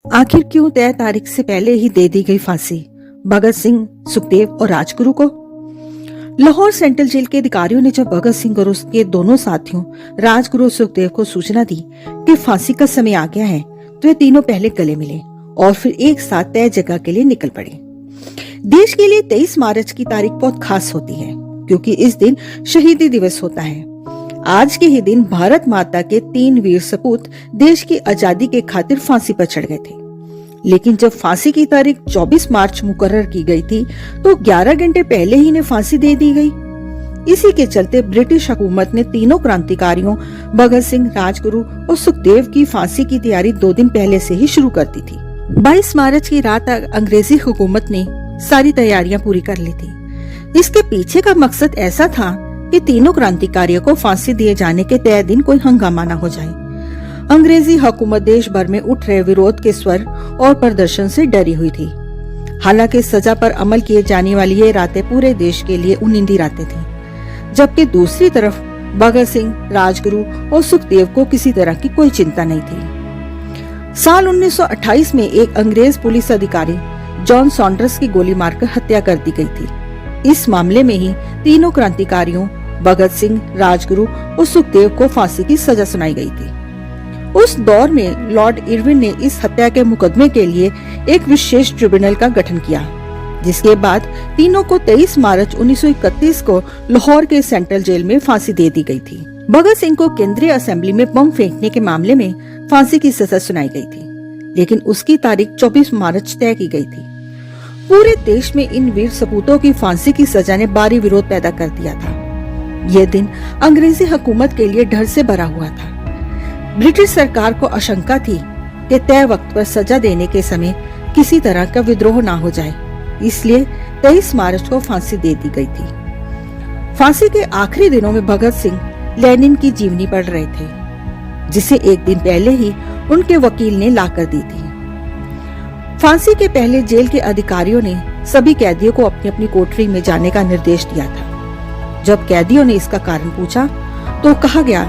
आखिर क्यों तय तारीख से पहले ही दे दी गई फांसी भगत सिंह, सुखदेव और राजगुरु को? लाहौर सेंट्रल जेल के अधिकारियों ने जब भगत सिंह और उसके दोनों साथियों राजगुरु और सुखदेव को सूचना दी कि फांसी का समय आ गया है, तो ये तीनों पहले गले मिले और फिर एक साथ तय जगह के लिए निकल पड़े। देश के लिए 23 मार्च की तारीख बहुत खास होती है, क्योंकि इस दिन शहीदी दिवस होता है। आज के ही दिन भारत माता के 3 वीर सपूत देश की आजादी के खातिर फांसी पर चढ़ गए थे। लेकिन जब फांसी की तारीख 24 मार्च मुकर्रर की गई थी, तो 11 घंटे पहले ही इन्हें फांसी दे दी गई। इसी के चलते ब्रिटिश हुकूमत ने तीनों क्रांतिकारियों भगत सिंह, राजगुरु और सुखदेव की फांसी की तैयारी 2 दिन पहले से ही शुरू कर दी थी। 22 मार्च की रात अंग्रेजी हुकूमत ने सारी तैयारियां पूरी कर ली थी। इसके पीछे का मकसद ऐसा था कि तीनों क्रांतिकारियों को फांसी दिए जाने के तय दिन कोई हंगामा न हो जाए। अंग्रेजी हुकूमत देश भर में उठ रहे विरोध के स्वर और प्रदर्शन से डरी हुई थी। हालांकि सजा पर अमल किए जाने वाली ये रातें पूरे देश के लिए उनिंदी रातें थीं, जबकि दूसरी तरफ भगत सिंह, राजगुरु और सुखदेव को किसी तरह की कोई चिंता नहीं थी। साल 1928 में एक अंग्रेज पुलिस अधिकारी जॉन सॉन्डर्स की गोली मारकर हत्या कर दी गई थी। इस मामले में ही तीनों क्रांतिकारियों भगत सिंह, राजगुरु और सुखदेव को फांसी की सजा सुनाई गई थी। उस दौर में लॉर्ड इरविन ने इस हत्या के मुकदमे के लिए एक विशेष ट्रिब्यूनल का गठन किया, जिसके बाद तीनों को 23 मार्च 1931 को लाहौर के सेंट्रल जेल में फांसी दे दी गई थी। भगत सिंह को केंद्रीय असेंबली में बम फेंकने के मामले में फांसी की सजा सुनाई गई थी, लेकिन उसकी तारीख 24 मार्च तय की गई थी। पूरे देश में इन वीर सपूतों की फांसी की सजा ने भारी विरोध पैदा कर दिया था। यह दिन अंग्रेजी हुकूमत के लिए डर से भरा हुआ था। ब्रिटिश सरकार को आशंका थी कि तय वक्त पर सजा देने के समय किसी तरह का विद्रोह ना हो जाए, इसलिए 23 मार्च को फांसी दे दी गई थी। फांसी के आखिरी दिनों में भगत सिंह लेनिन की जीवनी पढ़ रहे थे, जिसे एक दिन पहले ही उनके वकील ने ला कर दी थी। फांसी के पहले जेल के अधिकारियों ने सभी कैदियों को अपनी अपनी कोठरी में जाने का निर्देश दिया था। जब कैदियों ने इसका कारण पूछा, तो कहा गया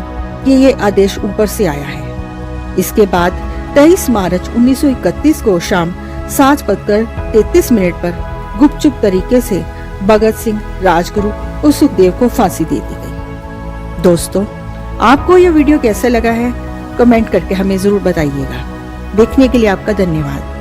कि ये आदेश ऊपर से आया है। इसके बाद 23 मार्च 1931 को शाम 7:33 पर गुपचुप तरीके से भगत सिंह, राजगुरु और सुखदेव को फांसी दे दी गई। दोस्तों, आपको यह वीडियो कैसा लगा है, कमेंट करके हमें जरूर बताइएगा। देखने के लिए आपका धन्यवाद।